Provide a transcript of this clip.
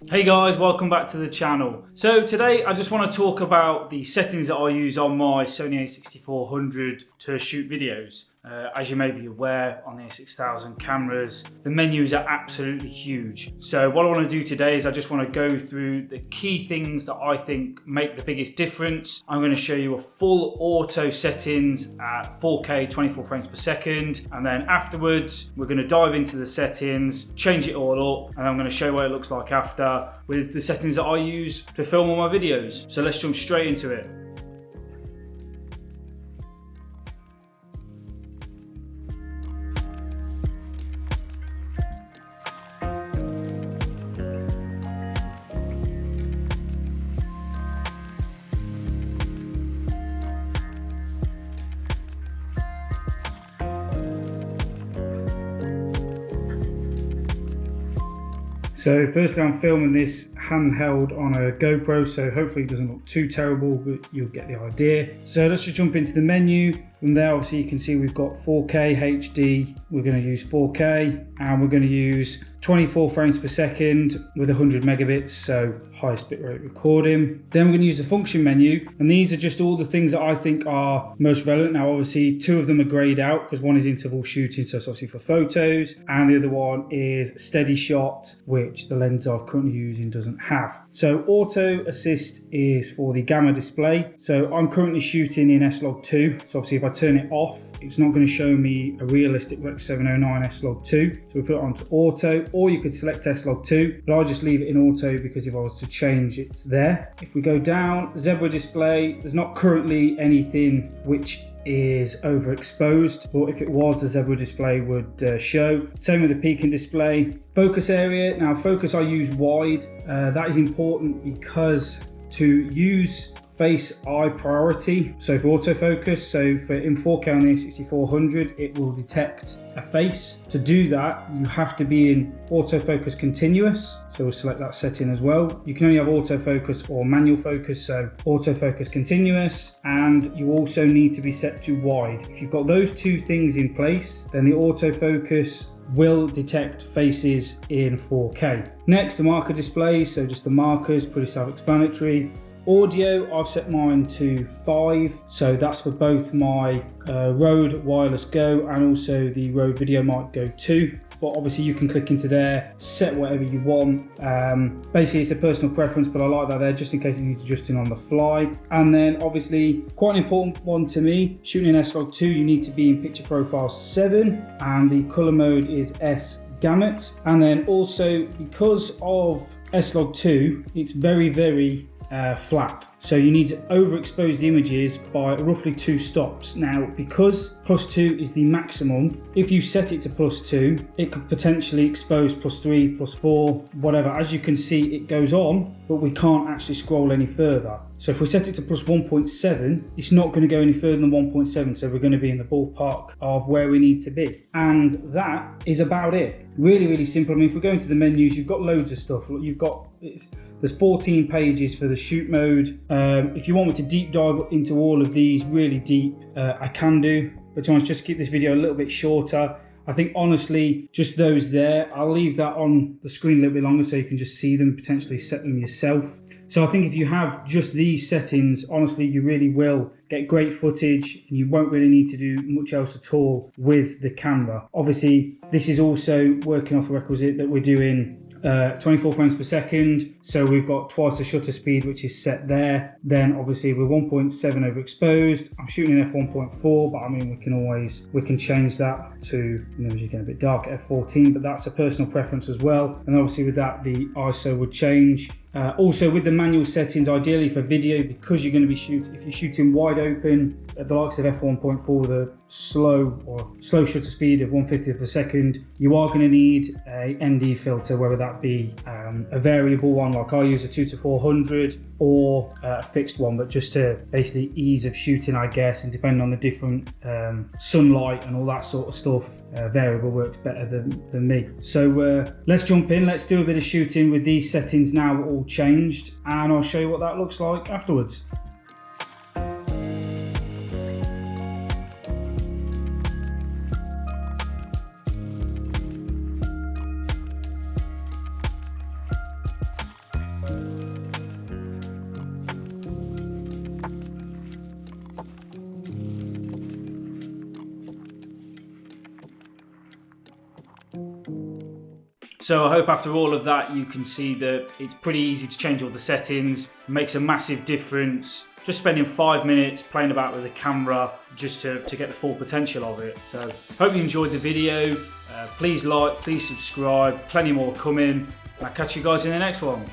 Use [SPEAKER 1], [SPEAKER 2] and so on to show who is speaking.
[SPEAKER 1] Hey guys, welcome back to the channel. So today I just want to talk about the settings that I use on my Sony A6400 to shoot videos. As you may be aware, on the A6000 cameras, the menus are absolutely huge. So what I want to do today is I just want to go through the key things that I think make the biggest difference. I'm going to show you a full auto settings at 4K 24 frames per second, and then afterwards we're going to dive into the settings, change it all up, and I'm going to show you what it looks like after with the settings that I use to film all my videos. So let's jump straight into it. So firstly, I'm filming this handheld on a GoPro, so hopefully it doesn't look too terrible, but you'll get the idea. So let's just jump into the menu. From there, obviously you can see we've got 4K HD, we're going to use 4K, and we're going to use 24 frames per second with 100 megabits, so highest bitrate recording. Then we're going to use the function menu, and these are just all the things that I think are most relevant. Now obviously two of them are grayed out because one is interval shooting, so it's obviously for photos, and the other one is steady shot, which the lens I've currently using doesn't have. So auto assist is for the gamma display. So I'm currently shooting in S-Log2, so obviously if I turn it off, it's not going to show me a realistic Rec 709 S-Log2. So we put it onto auto, or you could select S-Log2, but I'll just leave it in auto because if I was to change, it's there. If we go down, zebra display, there's not currently anything which is overexposed, but if it was, the zebra display would show. Same with the peaking display. Focus area, now focus I use wide. That is important because to use face eye priority, so for autofocus, so for in 4K on the A6400 it will detect a face. To do that you have to be in autofocus continuous, so we'll select that setting as well. You can only have autofocus or manual focus, so autofocus continuous, and you also need to be set to wide. If you've got those two things in place, then the autofocus will detect faces in 4K. Next, the marker display, so just the markers, pretty self-explanatory. Audio, I've set mine to 5, so that's for both my Rode Wireless Go and also the Rode Video Mic Go 2. But obviously you can click into there, set whatever you want. Basically it's a personal preference, but I like that there just in case you need to adjust it on the fly. And then obviously quite an important one to me, shooting in S-Log2 you need to be in picture profile 7, and the color mode is S gamut. And then also because of S-Log2 it's very flat, so you need to overexpose the images by roughly 2 stops. Now because +2 is the maximum, if you set it to +2 it could potentially expose +3, +4, whatever. As you can see it goes on, but we can't actually scroll any further. So if we set it to +1.7, it's not going to go any further than 1.7, so we're going to be in the ballpark of where we need to be. And that is about it. Really simple. I mean, if we go into the menus, you've got loads of stuff. You've got, there's 14 pages for the shoot mode. If you want me to deep dive into all of these really deep, I can do, but to be honest, just to keep this video a little bit shorter, I think honestly, just those there, I'll leave that on the screen a little bit longer so you can just see them, potentially set them yourself. So I think if you have just these settings, honestly, you really will get great footage and you won't really need to do much else at all with the camera. Obviously, this is also working off the requisite that we're doing 24 frames per second, so we've got twice the shutter speed, which is set there. Then obviously we're 1.7 overexposed. I'm shooting in f1.4, but I mean we can change that to, you know, as you get a bit dark at f14, but that's a personal preference as well. And obviously with that the ISO would change. Also with the manual settings, ideally for video, because you're going to be if you're shooting wide open at the likes of f1.4 with a slow shutter speed of 1/50th of a second, you are going to need a ND filter, whether that be a variable one like I use, a 2-400, or a fixed one, but just to basically ease of shooting, I guess, and depending on the different sunlight and all that sort of stuff, variable works better than me. So let's jump in, let's do a bit of shooting with these settings now all changed, and I'll show you what that looks like afterwards. So I hope after all of that you can see that it's pretty easy to change all the settings. It makes a massive difference. Just spending 5 minutes playing about with the camera just to get the full potential of it. So hope you enjoyed the video. Please like, please subscribe, plenty more coming. I'll catch you guys in the next one.